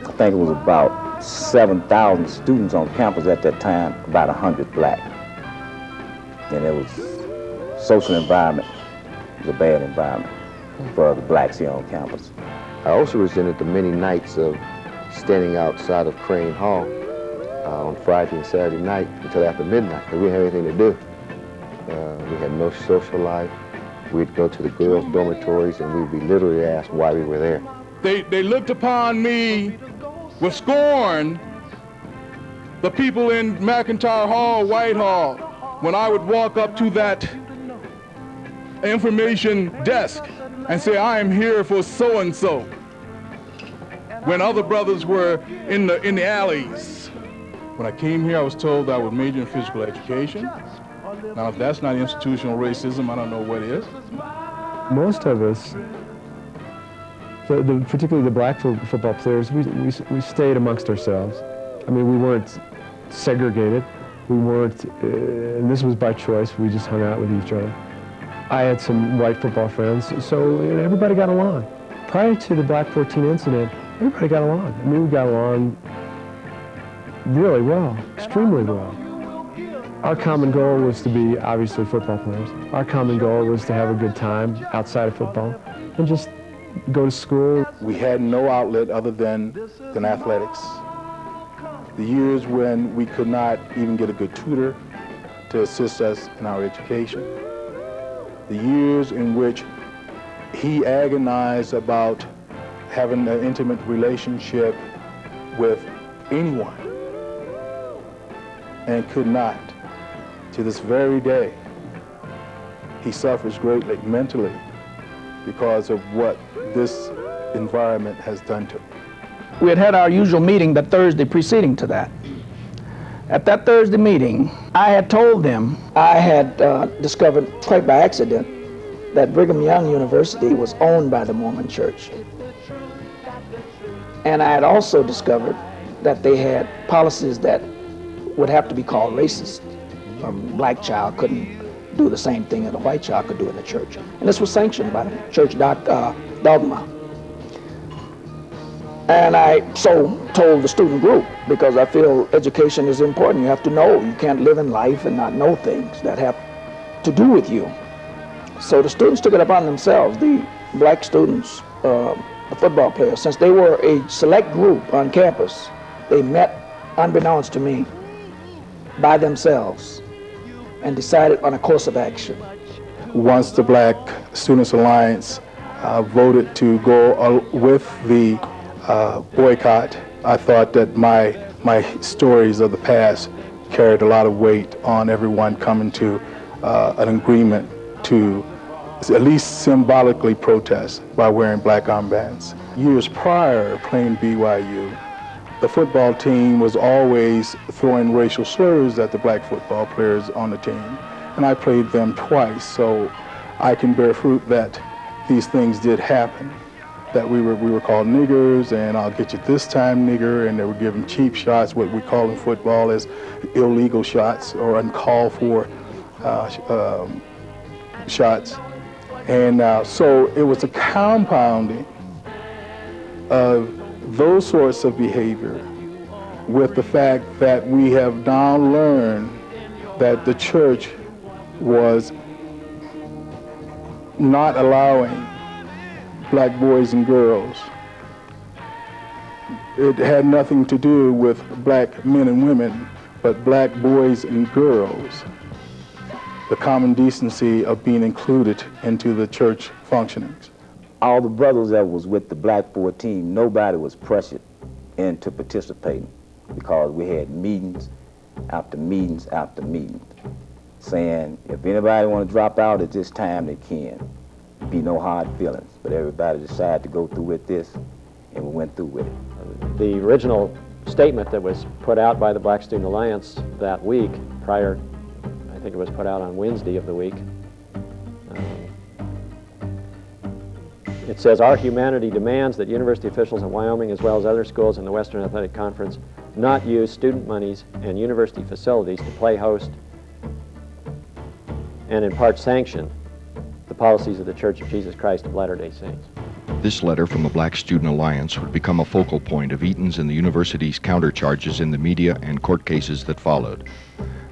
I think it was about 7,000 students on campus at that time, about 100 black. And it was social environment. It was a bad environment for the blacks here on campus. I also resented the many nights of standing outside of Crane Hall on Friday and Saturday night until after midnight, because we didn't have anything to do. We had no social life. We'd go to the girls' dormitories and we'd be literally asked why we were there. They looked upon me with scorn, the people in McIntyre Hall, Whitehall, when I would walk up to that information desk and say, I am here for so-and-so, when other brothers were in the alleys. When I came here, I was told I would major in physical education. Now, if that's not institutional racism, I don't know what is. Most of us, particularly the black football players, we stayed amongst ourselves. I mean, we weren't segregated. We weren't, and this was by choice, we just hung out with each other. I had some white football friends, so everybody got along. Prior to the Black 14 incident, everybody got along. I mean, we got along really well, extremely well. Our common goal was to be, obviously, football players. Our common goal was to have a good time outside of football and just go to school. We had no outlet other than athletics. The years when we could not even get a good tutor to assist us in our education. The years in which he agonized about having an intimate relationship with anyone and could not. To this very day, he suffers greatly mentally because of what this environment has done to him. We had our usual meeting the Thursday preceding to that. At that Thursday meeting, I had told them I had discovered quite by accident that Brigham Young University was owned by the Mormon Church. And I had also discovered that they had policies that would have to be called racist. A black child couldn't do the same thing that a white child could do in the church. And this was sanctioned by the church dogma. And I so told the student group, because I feel education is important. You have to know. You can't live in life and not know things that have to do with you. So the students took it upon themselves, the black students, the football players, since they were a select group on campus, they met, unbeknownst to me, by themselves and decided on a course of action. Once the Black Students Alliance voted to go with the boycott, I thought that my stories of the past carried a lot of weight on everyone coming to an agreement to at least symbolically protest by wearing black armbands. Years prior, playing BYU, the football team was always throwing racial slurs at the black football players on the team, and I played them twice, so I can bear fruit that these things did happen. That we were called niggers, and I'll get you this time, nigger, and they were giving cheap shots, what we call in football as illegal shots or uncalled for shots. And so it was a compounding of those sorts of behavior with the fact that we have now learned that the church was not allowing black boys and girls. It had nothing to do with black men and women, but black boys and girls. The common decency of being included into the church functionings. All the brothers that was with the Black 14, nobody was pressured into participating because we had meetings after meetings after meetings saying if anybody want to drop out at this time, they can. Be no hard feelings, but everybody decided to go through with this, and we went through with it. The original statement that was put out by the Black Student Alliance that week, prior, I think it was put out on Wednesday of the week, it says, our humanity demands that university officials in Wyoming, as well as other schools in the Western Athletic Conference, not use student monies and university facilities to play host and in part sanction the policies of the Church of Jesus Christ of Latter-day Saints. This letter from the Black Student Alliance would become a focal point of Eaton's and the university's countercharges in the media and court cases that followed.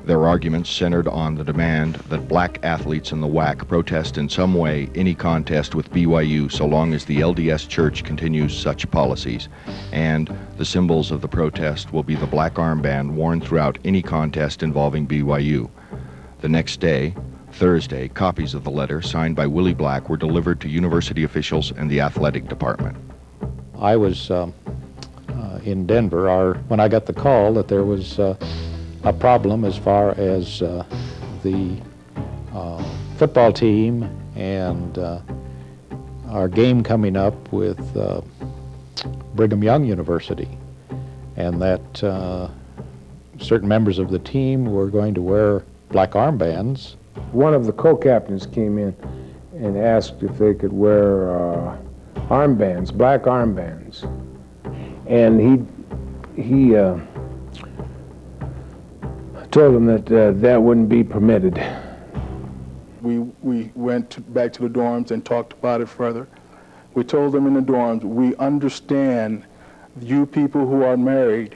Their arguments centered on the demand that black athletes in the WAC protest in some way any contest with BYU so long as the LDS Church continues such policies, and the symbols of the protest will be the black armband worn throughout any contest involving BYU. The next day, Thursday, copies of the letter signed by Willie Black were delivered to university officials and the athletic department. I was in Denver when I got the call that there was a problem as far as the football team and our game coming up with Brigham Young University, and that certain members of the team were going to wear black armbands. One of the co-captains came in and asked if they could wear armbands, black armbands, and he told them that that wouldn't be permitted. We went back to the dorms and talked about it further. We told them in the dorms, we understand you people who are married,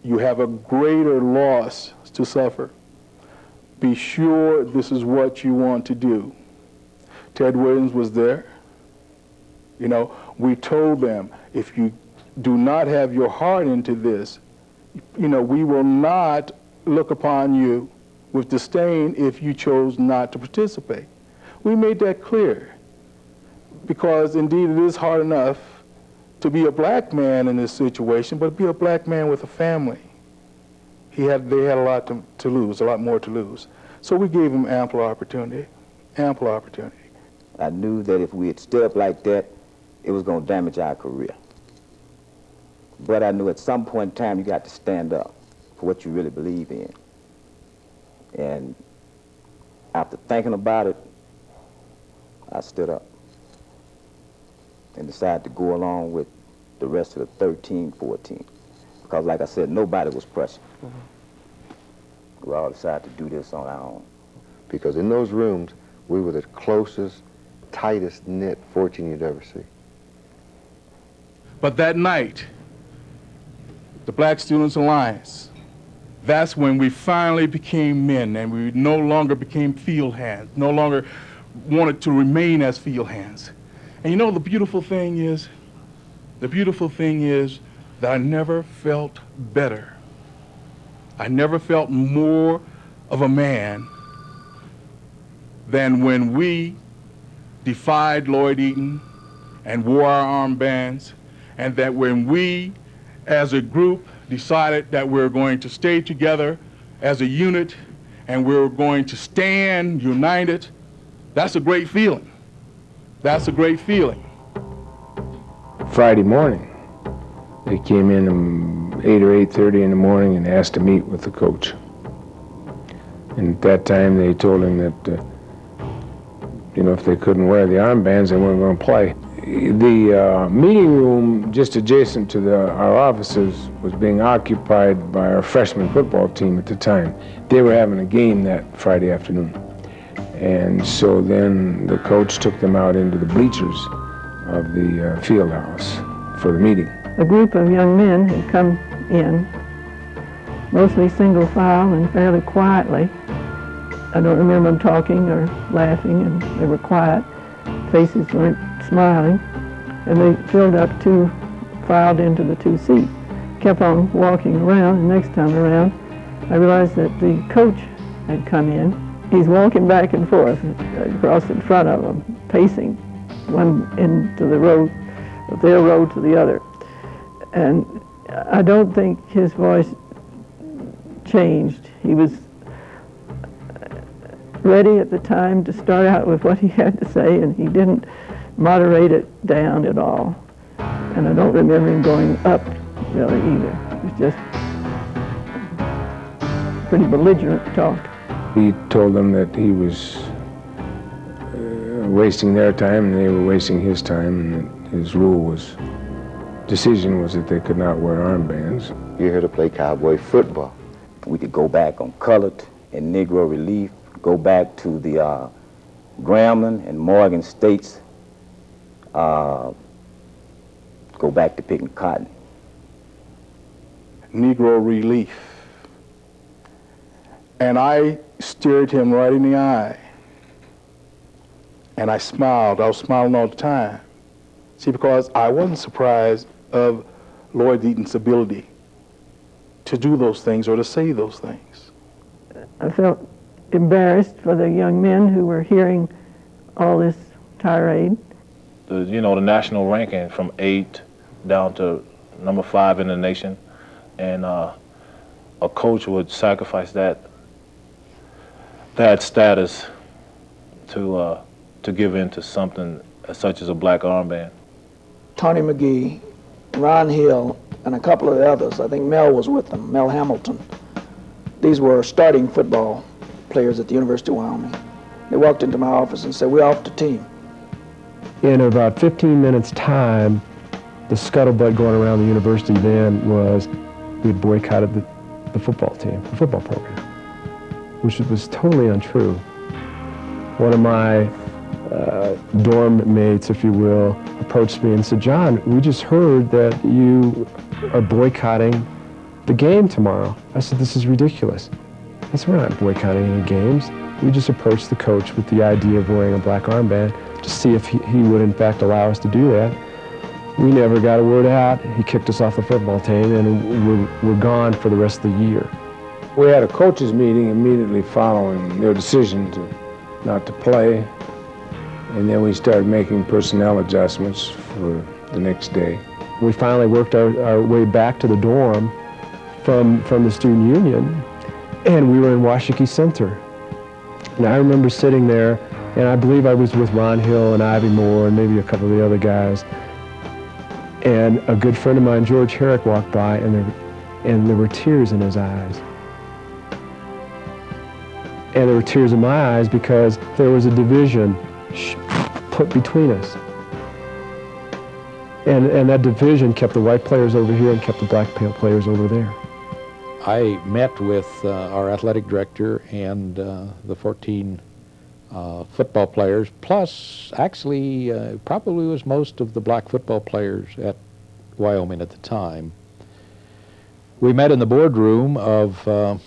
you have a greater loss to suffer. Be sure this is what you want to do. Ted Williams was there. You know, we told them, if you do not have your heart into this, you know, we will not look upon you with disdain if you chose not to participate. We made that clear, because indeed it is hard enough to be a black man in this situation, but be a black man with a family. They had a lot to lose, a lot more to lose. So we gave him ample opportunity, ample opportunity. I knew that if we had stood up like that, it was going to damage our career. But I knew at some point in time you got to stand up for what you really believe in. And after thinking about it, I stood up and decided to go along with the rest of the 13, 14. Because like I said, nobody was pressured. We all decided to do this on our own. Because in those rooms, we were the closest, tightest knit 14 you'd ever see. But that night, the Black Students Alliance, that's when we finally became men, and we no longer became field hands, no longer wanted to remain as field hands. And you know, the beautiful thing is that I never felt better. I never felt more of a man than when we defied Lloyd Eaton and wore our armbands, and that when we, as a group, decided that we're going to stay together as a unit and we're going to stand united. That's a great feeling. That's a great feeling. Friday morning, they came in at 8 or 8:30 in the morning and asked to meet with the coach. And at that time, they told him that, you know, if they couldn't wear the armbands, they weren't going to play. The meeting room just adjacent to our offices was being occupied by our freshman football team at the time. They were having a game that Friday afternoon. And so then the coach took them out into the bleachers of the field house for the meeting. A group of young men had come in, mostly single file and fairly quietly. I don't remember them talking or laughing, and they were quiet. Faces weren't smiling, and they filed into the 2 seat. Kept on walking around, and next time around, I realized that the coach had come in. He's walking back and forth across in front of them, pacing one end to the road, their road to the other. And I don't think his voice changed. He was ready at the time to start out with what he had to say, and he didn't moderate it down at all. And I don't remember him going up really either. It was just pretty belligerent talk. He told them that he was wasting their time and they were wasting his time, and that his decision was that they could not wear armbands. You're here to play cowboy football. We could go back on colored and Negro relief, go back to the Grambling and Morgan States go back to picking cotton. Negro relief. And I stared him right in the eye. And I smiled. I was smiling all the time. See, because I wasn't surprised of Lloyd Eaton's ability to do those things or to say those things. I felt embarrassed for the young men who were hearing all this tirade. The national ranking from 8 down to number 5 in the nation, and a coach would sacrifice that status to give in to something such as a black armband. Tony McGee, Ron Hill, and a couple of the others, I think Mel was with them, Mel Hamilton. These were starting football players at the University of Wyoming. They walked into my office and said, "We're off the team." In about 15 minutes' time, the scuttlebutt going around the university then was we had boycotted the football team, the football program, which was totally untrue. One of my dorm mates, if you will, approached me and said, "John, we just heard that you are boycotting the game tomorrow." I said, "This is ridiculous." I said, "We're not boycotting any games. We just approached the coach with the idea of wearing a black armband to see if he would in fact allow us to do that." We never got a word out. He kicked us off the football team, and we're gone for the rest of the year. We had a coaches meeting immediately following their decision not to play, and then we started making personnel adjustments for the next day. We finally worked our way back to the dorm from the student union, and we were in Washakie Center. And I remember sitting there, and I believe I was with Ron Hill and Ivy Moore and maybe a couple of the other guys. And a good friend of mine, George Herrick, walked by, and there were tears in his eyes. And there were tears in my eyes because there was a division put between us. And that division kept the white players over here and kept the black players over there. I met with our athletic director and the 14 football players, plus actually probably was most of the black football players at Wyoming at the time. We met in the boardroom of the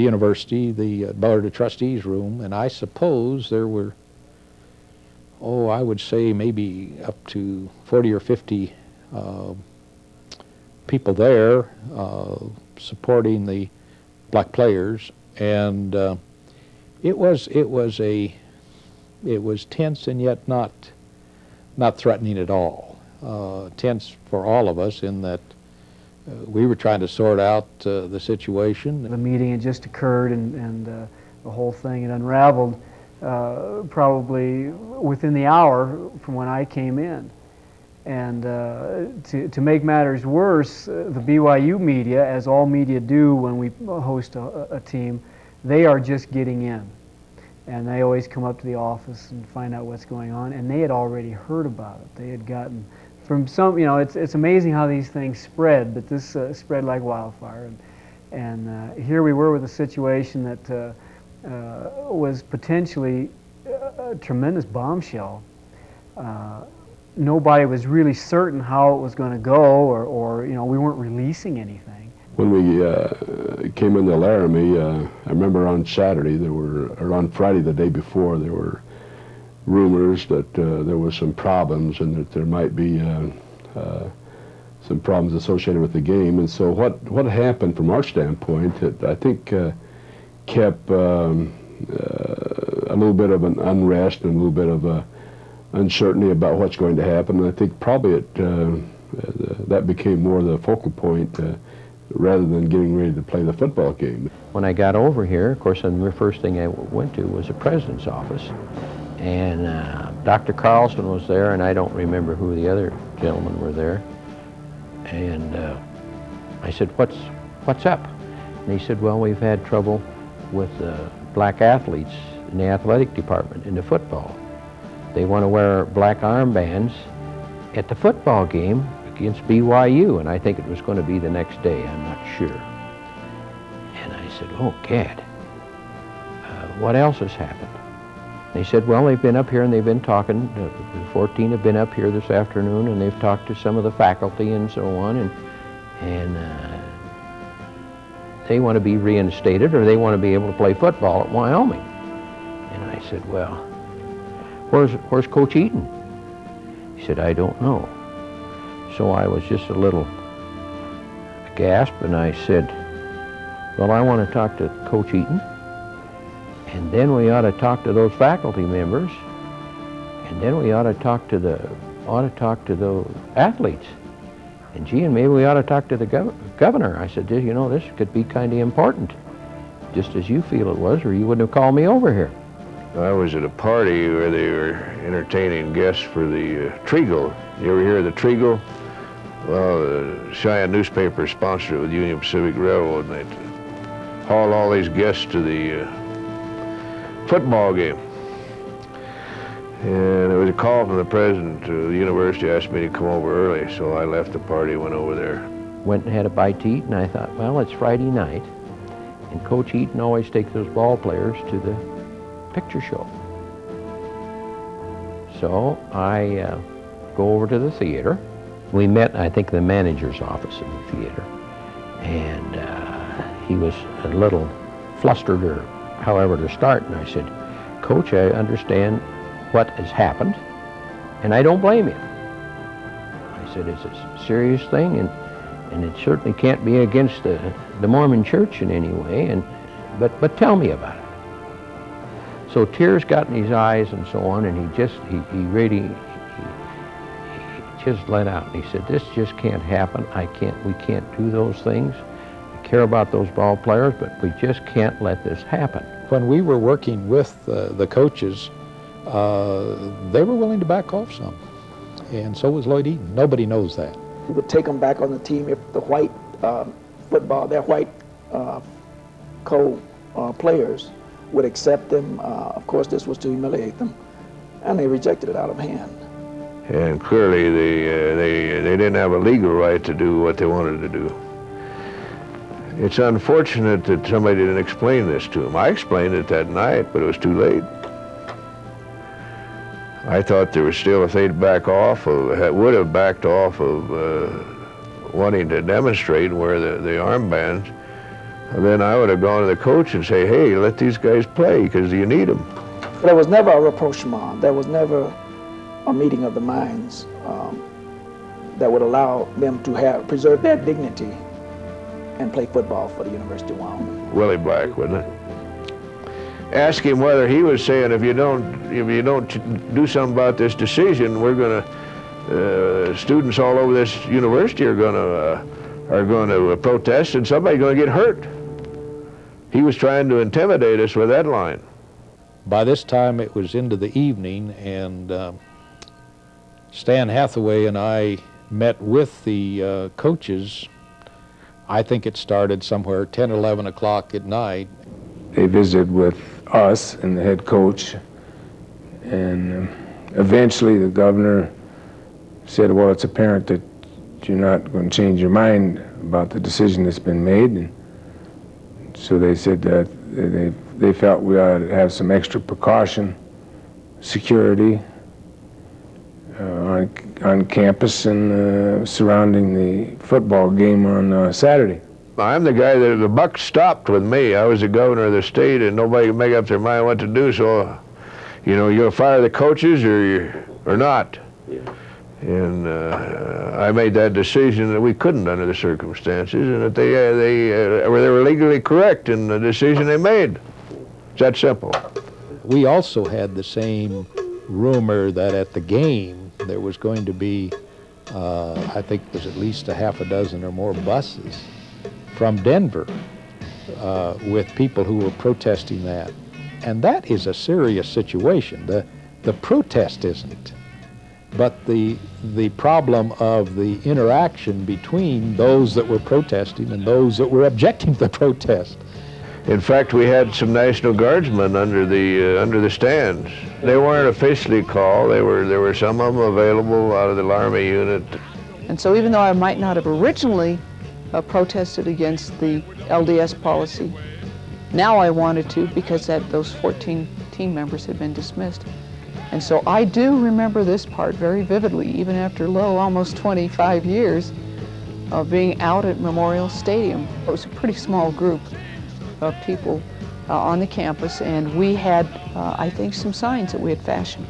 university, the Board of Trustees room, and I suppose there were, I would say maybe up to 40 or 50 people there supporting the black players, and it was tense and yet not threatening at all. Tense for all of us in that we were trying to sort out the situation. The meeting had just occurred, and the whole thing had unraveled probably within the hour from when I came in. And to make matters worse, the BYU media, as all media do when we host a team, they are just getting in. And they always come up to the office and find out what's going on, and they had already heard about it. They had gotten from some, it's amazing how these things spread, but this spread like wildfire. And here we were with a situation that was potentially a tremendous bombshell. Nobody was really certain how it was going to go, or we weren't releasing anything. When we came into Laramie, I remember on Saturday or on Friday the day before, there were rumors that there was some problems and that there might be some problems associated with the game. And so what happened from our standpoint, I think kept a little bit of an unrest and a little bit of uncertainty about what's going to happen. And I think probably that became more the focal point rather than getting ready to play the football game. When I got over here, of course, the first thing I went to was the president's office. And Dr. Carlson was there, and I don't remember who the other gentlemen were there. And I said, what's up? And he said, well, we've had trouble with black athletes in the athletic department in the football. They want to wear black armbands at the football game against BYU, and I think it was going to be the next day, I'm not sure. And I said, oh, Gad, what else has happened? They said, well, they've been up here and they've been talking. The 14 have been up here this afternoon and they've talked to some of the faculty and so on, and they want to be reinstated or they want to be able to play football at Wyoming. And I said, well, where's Coach Eaton? He said, I don't know. So I was just a little aghast, and I said, well, I want to talk to Coach Eaton, and then we ought to talk to those faculty members, and then we ought to talk to the athletes, and gee, and maybe we ought to talk to the governor. I said, you know, this could be kind of important, just as you feel it was, or you wouldn't have called me over here. I was at a party where they were entertaining guests for the Trigo. You ever hear of the Trigo? Well, the Cheyenne newspaper sponsored it with Union Pacific Railroad, and they hauled all these guests to the football game. And there was a call from the president of the university, asked me to come over early, so I left the party, went over there. Went and had a bite to eat, and I thought, well, it's Friday night, and Coach Eaton always takes those ball players to the picture show. So I go over to the theater. We met, I think, the manager's office in the theater, and he was a little flustered, or however to start, and I said, Coach, I understand what has happened, and I don't blame you. I said, it's a serious thing, and it certainly can't be against the Mormon Church in any way, but tell me about it. So tears got in his eyes and so on, and he just let out. And he said, this just can't happen. We can't do those things. I care about those ball players, but we just can't let this happen. When we were working with the coaches, they were willing to back off some, and so was Lloyd Eaton. Nobody knows that. We would take them back on the team if the white their white co-players would accept them. Of course, this was to humiliate them, and they rejected it out of hand. And clearly they didn't have a legal right to do what they wanted to do. It's unfortunate that somebody didn't explain this to them. I explained it that night, but it was too late. I thought there was still, if they'd back off, would have backed off of wanting to demonstrate and wear the armbands, then I would have gone to the coach and say, hey, let these guys play because you need them. There was never a rapprochement. There was never a meeting of the minds that would allow them to preserve their dignity and play football for the University of Wyoming. Willie Black, wasn't it? Ask him whether he was saying, if you don't do something about this decision, we're going to, students all over this university are going to protest, and somebody's going to get hurt. He was trying to intimidate us with that line. By this time, it was into the evening, and Stan Hathaway and I met with the coaches. I think it started somewhere 10, 11 o'clock at night. They visited with us and the head coach, and eventually the governor said, well, it's apparent that you're not going to change your mind about the decision that's been made. And so they said that they felt we ought to have some extra precaution, security on campus and surrounding the football game on Saturday. I'm the guy that the buck stopped with me. I was the governor of the state, and nobody could make up their mind what to do. So, you know, you'll fire the coaches or not. Yeah. And I made that decision that we couldn't under the circumstances, and that they were legally correct in the decision they made. It's that simple. We also had the same rumor that at the game there was going to be, I think it was at least a half a dozen or more buses from Denver with people who were protesting that. And that is a serious situation. The protest isn't, but the problem of the interaction between those that were protesting and those that were objecting to the protest. In fact, we had some National Guardsmen under the stands. They weren't officially called. There were some of them available out of the Army unit. And so even though I might not have originally protested against the LDS policy, now I wanted to, because those 14 14 members had been dismissed. And so I do remember this part very vividly, even after, almost 25 years of being out at Memorial Stadium. It was a pretty small group of people on the campus, and we had, I think, some signs that we had fashioned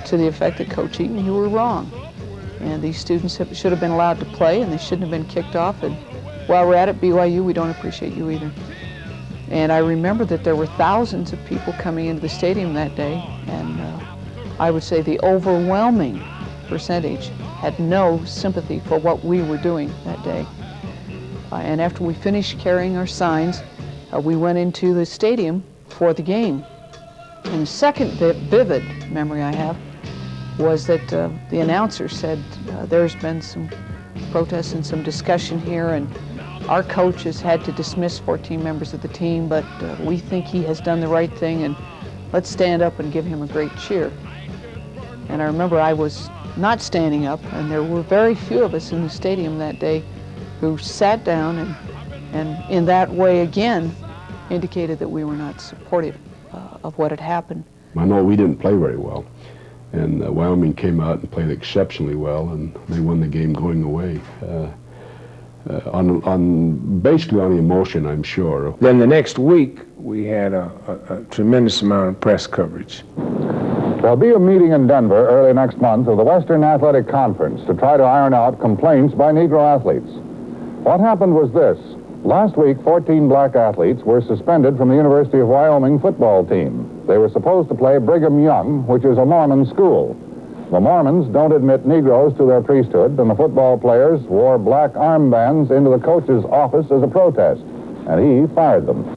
to the effect that, Coach Eaton, you were wrong. And these students should have been allowed to play, and they shouldn't have been kicked off. And while we're at it, BYU, we don't appreciate you either. And I remember that there were thousands of people coming into the stadium that day, and I would say the overwhelming percentage had no sympathy for what we were doing that day. And after we finished carrying our signs, we went into the stadium for the game. And the second vivid memory I have was that the announcer said, there's been some protests and some discussion here, and our coach has had to dismiss 14 members of the team, but we think he has done the right thing, and let's stand up and give him a great cheer. And I remember I was not standing up, and there were very few of us in the stadium that day who sat down and in that way again indicated that we were not supportive of what had happened. I know we didn't play very well, and Wyoming came out and played exceptionally well, and they won the game going away. Basically on emotion, I'm sure. Then the next week, we had a tremendous amount of press coverage. There'll be a meeting in Denver early next month of the Western Athletic Conference to try to iron out complaints by Negro athletes. What happened was this. Last week, 14 black athletes were suspended from the University of Wyoming football team. They were supposed to play Brigham Young, which is a Mormon school. The Mormons don't admit Negroes to their priesthood, and the football players wore black armbands into the coach's office as a protest, and he fired them.